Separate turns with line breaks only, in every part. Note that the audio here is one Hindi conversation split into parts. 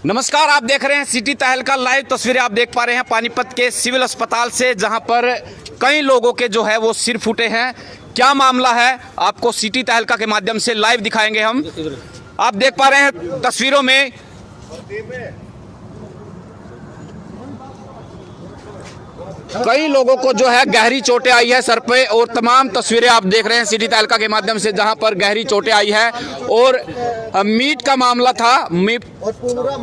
नमस्कार, आप देख रहे हैं सिटी तहलका लाइव तस्वीरें आप देख पा रहे हैं पानीपत के सिविल अस्पताल से, जहां पर कई लोगों के जो है वो सिर फूटे हैं। क्या मामला है आपको सिटी तहलका के माध्यम से लाइव दिखाएंगे हम। आप देख पा रहे हैं तस्वीरों में कई लोगों को जो है गहरी चोटें आई है सर पे, और तमाम तस्वीरें आप देख रहे हैं सिटी तहलका के माध्यम से, जहां पर गहरी चोटें आई है। और मीट का मामला था, मीट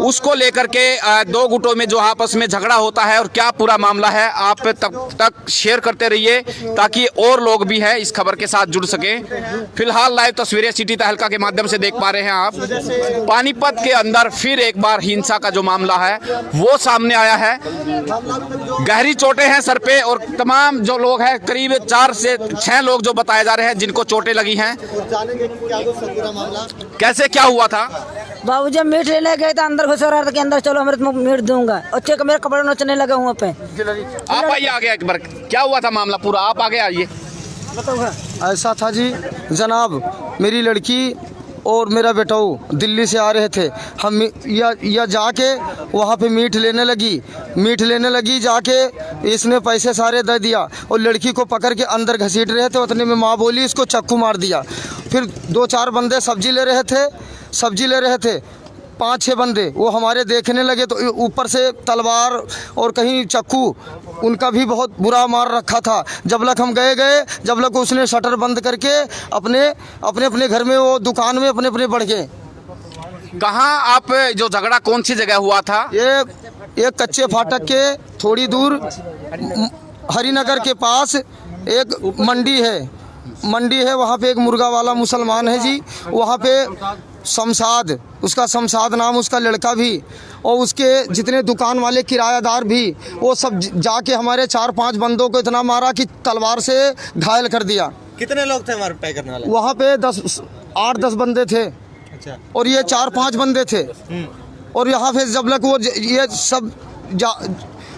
उसको लेकर के दो गुटों में जो आपस में झगड़ा होता है, और क्या पूरा मामला है आप तब तक शेयर करते रहिए ताकि और लोग भी है इस खबर के साथ जुड़ सके। फिलहाल लाइव तस्वीरें सिटी तहलका के माध्यम से देख पा रहे हैं आप। पानीपत के अंदर फिर एक बार हिंसा का जो मामला है वो सामने आया है। गहरी चोटें हैं सर पे, और तमाम जो लोग हैं करीब 4 से 6 लोग जो बताए जा रहे हैं जिनको चोटें लगी हैं। कैसे क्या हुआ था?
बाबू जब मीट लेने गए तो अंदर घुस रहा था कि अंदर चलो हमें मीट दूंगा, अच्छे मेरे कपड़े नोचने लगे हुए पे।
आप आइए आगे एक बार, क्या हुआ था मामला पूरा, आप आगे आइए।
ऐसा था जी जनाब, मेरी लड़की और मेरा बेटाऊ दिल्ली से आ रहे थे। हम या जाके वहाँ पे मीट लेने लगी जाके इसने पैसे सारे दे दिया और लड़की को पकड़ के अंदर घसीट रहे थे। उतने में माँ बोली इसको चाकू मार दिया। फिर 2-4 बंदे सब्जी ले रहे थे 5-6 बंदे वो हमारे देखने लगे तो ऊपर से तलवार और कहीं चाकू उनका भी बहुत बुरा मार रखा था। जब लक हम जब लक उसने शटर बंद करके अपने घर में वो दुकान में अपने बढ़ गए।
कहाँ आप जो झगड़ा कौन सी जगह हुआ था?
ये कच्चे फाटक के थोड़ी दूर हरिनगर के पास एक मंडी है, वहाँ पे एक मुर्गा वाला मुसलमान है जी। वहाँ पे शमशाद नाम उसका लड़का भी, और उसके जितने दुकान वाले किरायादार भी, वो सब जाके हमारे 4-5 बंदों को इतना मारा कि तलवार से घायल कर दिया।
कितने लोग थे हमारे पे करने वाले?
वहाँ पे 8-10 बंदे थे। अच्छा। और ये 4-5 बंदे थे। और यहाँ पे जब लग वो ये सब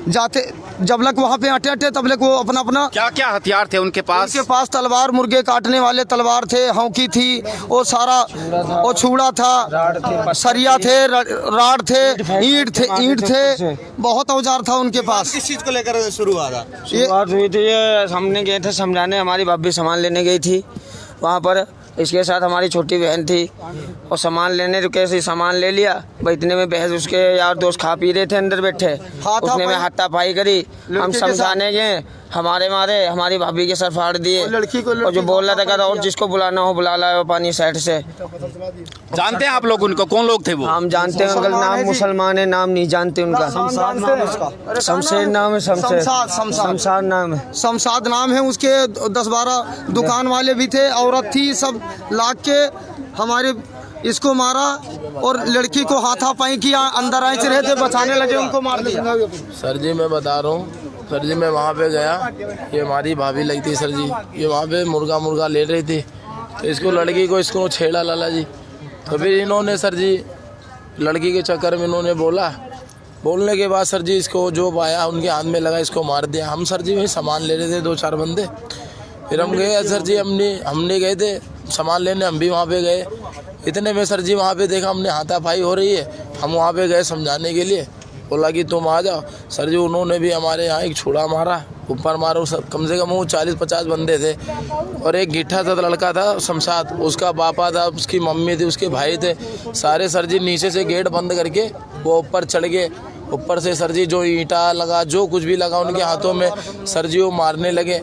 जाते जब लग वहाँ पे अटे तब लग वो अपना
क्या क्या हथियार थे उनके पास?
तलवार, मुर्गे काटने वाले तलवार थे, हौकी थी, और सारा और छुड़ा था, सरिया थे, राड थे, ईंट थे, बहुत औजार था उनके पास।
किस चीज को लेकर शुरुआत
हुई थी? ये हमने गए थे समझाने, हमारी भाभी सामान लेने गई थी वहाँ पर, इसके साथ हमारी छोटी बहन थी, और सामान लेने रुके, से सामान ले लिया भाई। इतने में बहस, उसके यार दोस्त खा पी रहे थे अंदर बैठे, उसने में हाथापाई करी। हम समझाने गए, हमारे मारे हमारी भाभी के सर फाड़ दिए। और जो बोल रहा था और जिसको बुलाना हो बुला लाओ पानी साइड से।
जानते हैं आप लोग उनको? कौन लोग थे वो?
हम जानते हैं उनका नाम, मुसलमान है, नाम नहीं जानते उनका। शमशेर नाम है,
शमशाद नाम है उसके। 10-12 दुकान वाले भी थे, औरत थी, सब लाग के हमारे इसको मारा और लड़की को हाथापाई किया। अंदर आए रहे थे, बचाने लगे, उनको मार दिया।
सर जी मैं बता रहा हूँ सर जी, मैं वहाँ पे गया, ये हमारी भाभी लगी थी सर जी, ये वहाँ पे मुर्गा ले रही थी, तो इसको लड़की को इसको छेड़ा लाला जी। तो फिर इन्होंने सर जी लड़की के चक्कर में इन्होंने बोलने के बाद सर जी इसको जो पाया उनके हाथ में लगा, इसको मार दिया। हम सर जी वही सामान ले रहे थे 2-4 बंदे, फिर हम गए सर जी, हमने गए थे सामान लेने, हम भी वहाँ पे गए। इतने में सर जी वहाँ पे देखा हमने हाथापाई हो रही है, हम वहाँ पे गए समझाने के लिए, बोला कि तुम आ जाओ। सर जी उन्होंने भी हमारे यहाँ एक छुड़ा मारा, ऊपर मारो, कम से कम वो 40-50 बंदे थे। और एक गिट्ठा सा लड़का था शमशाद, उसका पापा था, उसकी मम्मी थी, उसके भाई थे, सारे सर जी नीचे से गेट बंद करके वो ऊपर चढ़ गए। ऊपर से सर जी जो ईंटा लगा, जो कुछ भी लगा उनके हाथों में, सर जी वो मारने लगे।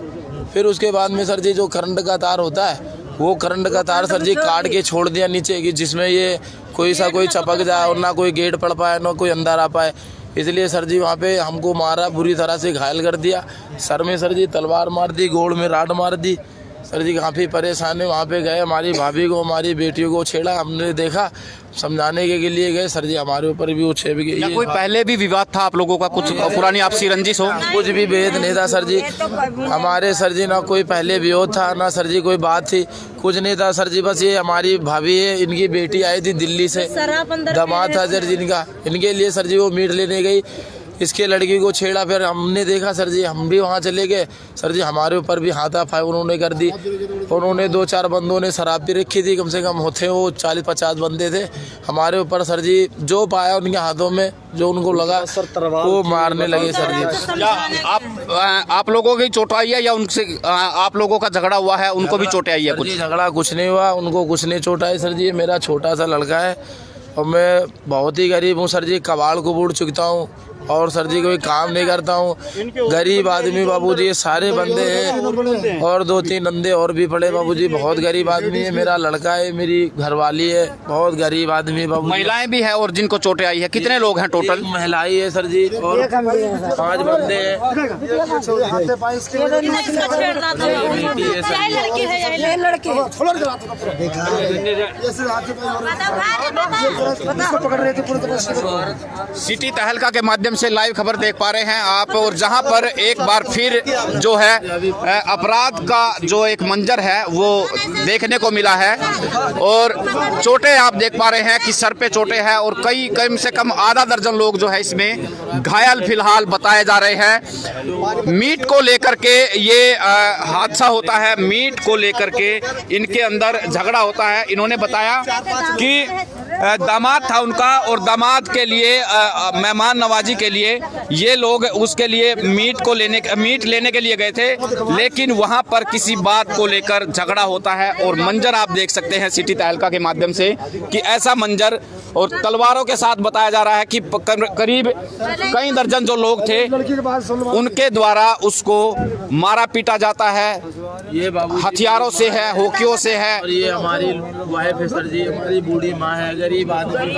फिर उसके बाद में सर जी जो करंट का तार होता है, वो करंट का तार सर जी काट के छोड़ दिया नीचे, कि जिसमें ये कोई चपक जाए और ना कोई गेट पड़ पाए, ना कोई अंदर आ पाए। इसलिए सर जी वहाँ पे हमको मारा, बुरी तरह से घायल कर दिया। सर में सर जी तलवार मार दी, गोड़ में राड मार दी। सर जी काफ़ी परेशान है। वहाँ पे गए, हमारी भाभी को, हमारी बेटियों को छेड़ा, हमने देखा, समझाने के लिए गए सर जी, हमारे ऊपर भी वो छेड़ गई।
कोई पहले भी विवाद था आप लोगों का, कुछ पुरानी आपसी रंजिश हो?
कुछ भी भेद नहीं था सर जी हमारे, सर जी ना कोई पहले विरोध था, ना सर जी कोई बात थी, कुछ नहीं था सर जी। बस ये हमारी भाभी है, इनकी बेटी आई थी दिल्ली से, दामाद था सर जी इनका, इनके लिए सर जी वो मीट लेने गई। इसके लड़की को छेड़ा। फिर हमने देखा सर जी, हम भी वहाँ चले गए सर जी, हमारे ऊपर भी हाथापाई उन्होंने कर दी। उन्होंने 2-4 बंदों ने शराब भी रखी थी, कम से कम होते वो 40-50 बंदे थे। हमारे ऊपर सर जी जो पाया उनके हाथों में, जो उनको लगा वो मारने लगे सर जी।
क्या आप लोगों की चोट आई है या उनसे आप लोगों का झगड़ा हुआ है, उनको भी चोटें आई है कुछ?
झगड़ा कुछ नहीं हुआ, उनको कुछ नहीं चोट आई सर जी। मेरा छोटा सा लड़का है और मैं बहुत ही गरीब हूँ सर जी, कबाड़ को बूढ़ चुकता हूँ और सर जी कोई काम नहीं करता हूँ। गरीब आदमी बाबूजी, ये सारे बंदे हैं और 2-3 अंधे और भी पड़े बाबूजी। बहुत गरीब आदमी है, मेरा लड़का है, मेरी घरवाली है, बहुत गरीब आदमी बाबू।
महिलाएं भी है और जिनको चोटें आई है, कितने लोग हैं टोटल?
महिलाएं है सर जी और 5 बंदे हैं।
सिटी तहलका के माध्यम से लाइव खबर देख पा रहे हैं आप, और जहां पर एक बार फिर जो है अपराध का जो एक मंजर है वो देखने को मिला है। और चोटें आप देख पा रहे हैं कि सर पे चोटें हैं और कम से कम आधा दर्जन लोग जो है इसमें घायल फिलहाल बताए जा रहे हैं। मीट को लेकर के ये हादसा होता है, मीट को लेकर के इनके अंदर झगड़ा होता है। इन्होंने बताया कि दामाद था उनका और दामाद के लिए मेहमान नवाजी के लिए ये लोग उसके लिए मीट लेने के लिए गए थे, लेकिन वहां पर किसी बात को लेकर झगड़ा होता है। और मंजर आप देख सकते हैं सिटी तहलका के माध्यम से कि ऐसा मंजर, और तलवारों के साथ बताया जा रहा है कि करीब कई दर्जन जो लोग थे उनके द्वारा उसको मारा पीटा जाता है।
ये बाबू
हथियारों से है, होकियों से है।
और ये हमारी वाइफ है सर जी, हमारी बूढ़ी माँ है, गरीब आदमी।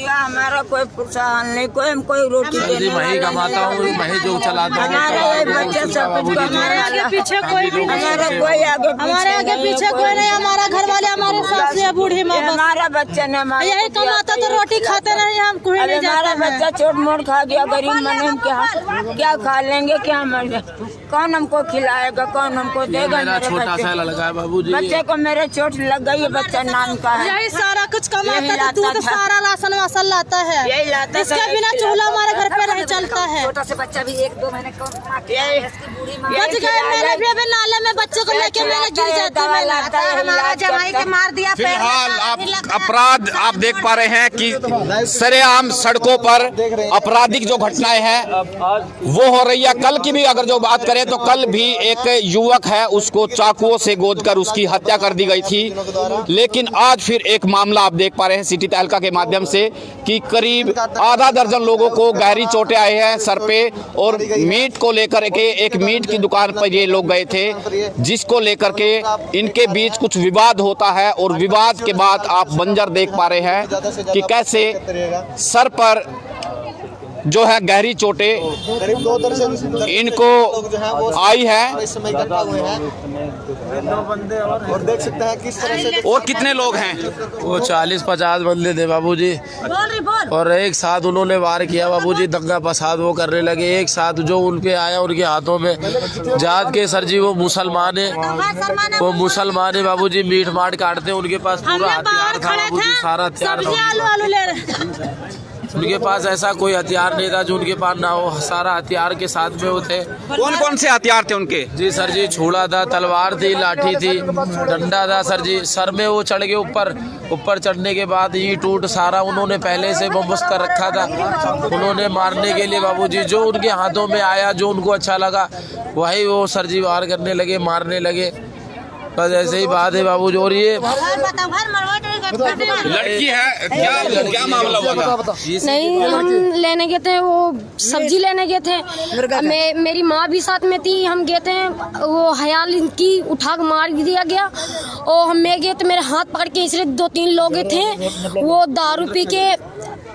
हमारा कोई पुरसान नहीं, कोई रोटी
मैं ही कमाता हूँ, मैं ही जो चलाता हूँ।
हमारे आगे पीछे कोई भी नहीं, हमारे आगे पीछे कोई नहीं। हमारा घर वाले, हमारे सास या बूढ़ी माँ,
हमारा बच्चा ने
यही कमाता तो रोटी खाते नहीं, हम कोई नहीं जाते।
हमारा बच्चा चोट मोट खा गया, गरीब मन हम क्या खा लेंगे, क्या मर जाए, कौन हमको खिलाएगा, कौन हमको देगा?
मेरा छोटा सा लड़का है बाबूजी,
बच्चे को मेरे चोट लग गई, बच्चा नाम का है।
यही सारा कुछ कमाता था, दूध सारा राशन वासन लाता है,
यही लाता
इसके बिना चूल्हा हमारे घर पे नहीं चलता है।
छोटा से बच्चा भी 1-2 महीने का
बच गए, मैंने भी अभी नाले में बच्चे को लेके मैंने गिर जाता है। हमारा जवाई के मार दिया।
फिलहाल आप अपराध आप देख पा रहे हैं कि सरेआम सड़कों पर आपराधिक जो घटनाएं हैं वो हो रही है। कल की भी अगर जो बात करें तो कल भी एक युवक है, उसको चाकुओं से गोदकर उसकी हत्या कर दी गई थी। लेकिन आज फिर एक मामला आप देख पा रहे हैं सिटी तहलका के माध्यम से कि करीब आधा दर्जन लोगों को गहरी चोटें आई हैं सर पे। और मीट को लेकर के एक मीट की दुकान पर ये लोग गए थे, जिसको लेकर के इनके बीच कुछ विवाद होता है। और विवाद के बाद आप मंजर देख पा रहे हैं कि कैसे सर पर जो है गहरी चोटें इनको आई है।
और देख सकते हैं किस तरह से
और कितने लोग हैं?
वो 40-50 बंदे थे बाबूजी, और एक साथ उन्होंने वार किया बाबूजी, दंगा फसाद वो करने लगे एक साथ। जो उनके आया उनके हाथों में जात के सर जी, वो मुसलमान है बाबूजी, मीट माट काटते हैं, उनके पास पूरा हथियार था बाबूजी, सारा हथियार था उनके पास। ऐसा कोई हथियार नहीं था जो उनके पास ना हो, सारा हथियार के साथ में वो थे।
कौन कौन से हथियार थे उनके?
जी सर जी, छुड़ा था, तलवार थी, लाठी थी, डंडा था सर जी। सर में वो चढ़ गए ऊपर चढ़ने के बाद ईंट टूट सारा उन्होंने पहले से बंदोबस्त कर रखा था। उन्होंने मारने के लिए बाबूजी जो उनके हाथों में आया, जो उनको अच्छा लगा वही वो सर जी वार करने लगे, मारने लगे। बस ऐसे ही बात है बाबू। और ये
लड़की है, क्या मामला हुआ था?
नहीं, हम लेने गए थे, वो सब्जी लेने गए थे, मेरी माँ भी साथ में थी। हम गए थे, वो हयाल इनकी उठा के मार दिया गया। और हम मैं गए तो मेरे हाथ पकड़ के इसलिए 2-3 लोग थे, वो दारू पी के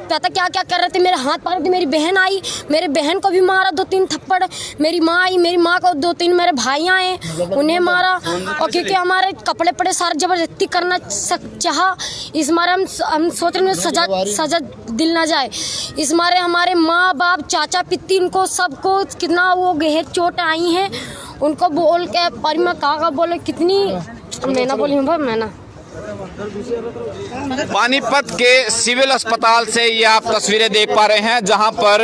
पता क्या क्या कर रहे थे, मेरे हाथ पकड़ के। मेरी बहन आई, मेरे बहन को भी मारा 2-3 थप्पड़। मेरी माँ आई, मेरी माँ को 2-3 मेरे भाई आए, उन्हें मारा। और क्योंकि हमारे कपड़े पड़े सारे जबरदस्ती करना चाहा, इस मारे हम सोच रहे सजा दिल ना जाए। इस मारे हमारे माँ बाप चाचा पित्ती इनको सबको कितना वो गहर चोट आई है। उनको बोल के पर मैं काका बोले कितनी मैंने बोली मैंने
पानीपत के सिविल अस्पताल से ये आप तस्वीरें देख पा रहे हैं, जहां पर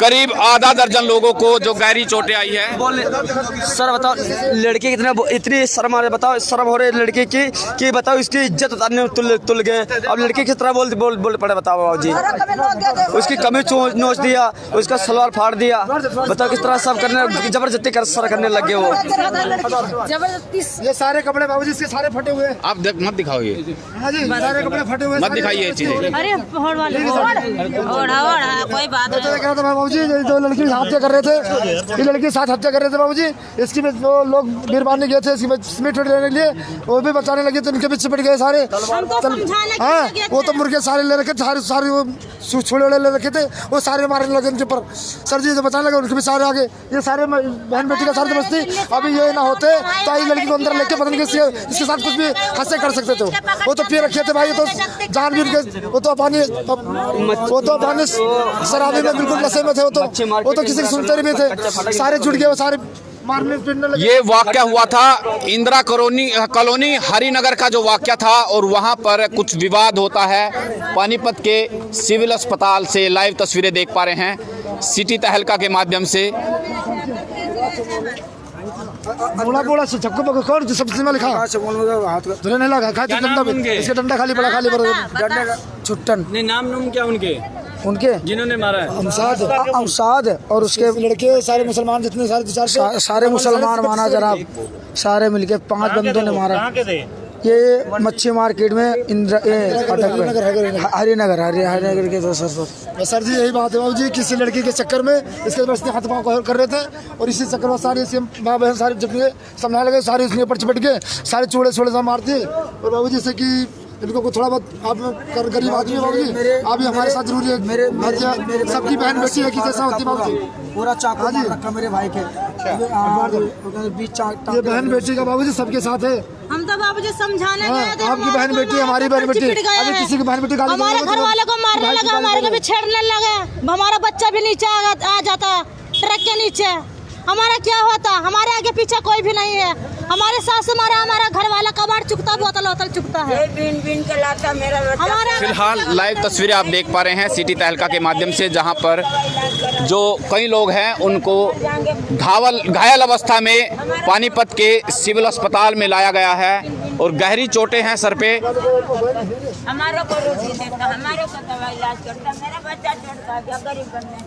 करीब आधा दर्जन लोगों को जो गहरी चोटें आई है।
सर बताओ लड़की इतनी शर्म आ रही, बताओ शर्म हो रही लड़की की कि बताओ इसकी इज्जत उतारने तुल गए। अब लड़की किस तरह बोल पड़े बताओ बाबू जी। उसकी कमीज नोच दिया, उसका सलवार फाड़ दिया, बताओ किस तरह सब करने जबरदस्ती करने लगे वो।
जबरदस्ती
ये सारे कपड़े बाबूजी इसके सारे फटे हुए हैं।
आप मत दिखाओ ये,
हाँ जी, सारे कपड़े फटे हुए,
मत दिखाइए ये चीजें।
अरे होड़ वाले कोई बात नहीं।
क्या था बाबूजी, जो लड़की हत्या कर रहे थे, ये लड़की साथ हत्या कर रहे थे बाबूजी। इसकी में जो लोग बीरबान गए थे, इसकी सीमेंट लेने के लिए, वो भी बचाने लगे तो उनके पीछे पड़ गए सारे। हाँ, वो तो मुर्गे सारे ले रखे थे, सारे वो छोड़े ले रखे थे, वो सारे मारने लगे उनके ऊपर। सर जी जो बचाने लगे उनके भी सारे आगे, ये सारे बहन बेटी का सारे बस्ती। अभी ये ना होते तो ये लड़की को अंदर लेके पता नहीं इसके साथ कुछ भी हंसे कर सकते थे। वो तो पी रखे थे भाई, तो जान भी उनके, वो तो पानी शराबी में बिल्कुल नशे में थे। वो तो किसी की सुनते नहीं थे, सारे जुट गए, वो सारे मारने पीटने लगे।
ये वाकया हुआ था इंदिरा कॉलोनी हरिनगर का जो वाकया था, और वहां पर कुछ विवाद होता है। पानीपत के सिविल अस्पताल से लाइव तस्वीरें देख पा रहे हैं सिटी तहलका के माध्यम से।
बोला से चक्कू पकड़ कौन सबसे में लिखा धुले नहीं लगा, खा डंडा पे, इसके डंडा खाली पड़ा, खाली डंडा छुट्टन।
नहीं नाम क्या
उनके
जिन्होंने मारा है?
अमसाद और उसके लड़के सारे मुसलमान, जितने सारे मुसलमान माना जनाब, सारे मिलके 5 बंदों ने मारा।
कहाँ के थे?
ये मच्छी मार्केट में हरिनगर के तो सर जी यही बात है बाबू जी, किसी लड़की के चक्कर में इसके बस्ते हाथ पाँव कर रहे थे, और इसी चक्कर में सारे माँ बहन सारे जितने समझाने लगे, सारे उसके ऊपर चिपट के सारे चूड़े सब मार दिए। और बाबू जी से कि इनको थोड़ा बहुत आप गरीब आदमी बाबू जी, आप भी हमारे साथ जरूरी है। मेरे सबकी बहन बेटी है कि जैसा होती बाबू जी, पूरा चाकू रखा मेरे भाई के बीच। ये बहन बेटी का बाबू जी सबके साथ है।
हम तो बाबू जी समझाने गए थे,
आपकी बहन बेटी, हमारी बहन बेटी, अभी किसी की बहन बेटी
हमारे घर वाले को मारने लगा, हमारे को भी छेड़ने लगे, हमारा बच्चा भी नीचे आ जाता ट्रक के नीचे। हमारा क्या होता, हमारे आगे पीछे कोई भी नहीं है। हमारे सास मारा, हमारा घर वाला कबाड़ चुकता, बोतल चुकता है।
बीन के लाता मेरा बच्चा।
फिलहाल लाइव तस्वीरें आप देख पा रहे हैं सिटी तहलका के माध्यम से, जहां पर जो कई लोग हैं उनको घायल अवस्था में पानीपत के सिविल अस्पताल में लाया गया है, और गहरी चोटें हैं सर पे।
हमारे को रोटी देता, हमारे को दवाई इलाज करता, मेरा बच्चा छोड़ता गया गरीब बनने।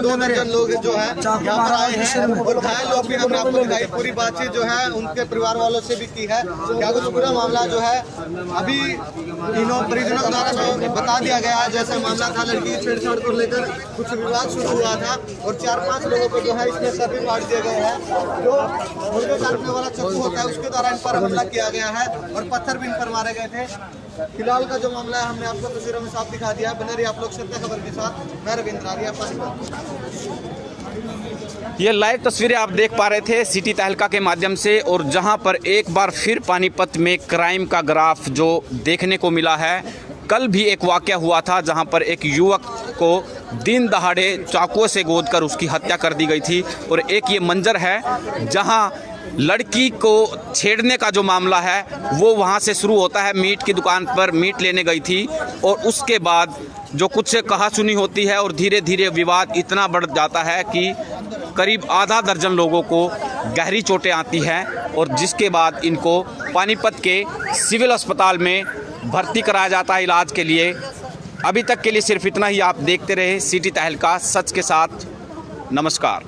दो दर्जन लोग जो है यहाँ पर आए हैं, और घायल लोग भी हमने आपको दिखाई, पूरी बातचीत जो है उनके परिवार वालों से भी की है। क्या कुछ पूरा मामला जो है अभी परिजनों द्वारा जो बता दिया गया है, जैसे मामला था लड़की छेड़छाड़ को लेकर कुछ विवाद शुरू हुआ था, और 4-5 लोगों को जो है इसमें सर भी काट दिए गए हैं। जो मुर्गे काटने वाला चाकू होता है उसके द्वारा इन पर हमला किया गया है, और पत्थर भी इन पर मारे गए थे। फिलहाल का जो मामला है हमने आपको तस्वीरों में साफ दिखा दिया है। बने रहिए आप लोग सत्य खबर के साथ, मैं रविंद्र आर्या पानीपत।
ये लाइव तस्वीरें आप देख पा रहे थे सिटी तहलका के माध्यम से, और जहां पर एक बार फिर पानीपत में क्राइम का ग्राफ जो देखने को मिला है। कल भी एक वाकया हुआ था जहां पर एक युवक को दिन दहाड़े चाकुओं से गोदकर उसकी हत्या कर दी गई थी, और एक ये मंजर है जहां लड़की को छेड़ने का जो मामला है वो वहां से शुरू होता है। मीट की दुकान पर मीट लेने गई थी, और उसके बाद जो कुछ कहा सुनी होती है, और धीरे धीरे विवाद इतना बढ़ जाता है कि करीब आधा दर्जन लोगों को गहरी चोटें आती हैं, और जिसके बाद इनको पानीपत के सिविल अस्पताल में भर्ती कराया जाता है इलाज के लिए। अभी तक के लिए सिर्फ इतना ही। आप देखते रहे सिटी तहलका, सच के साथ। नमस्कार।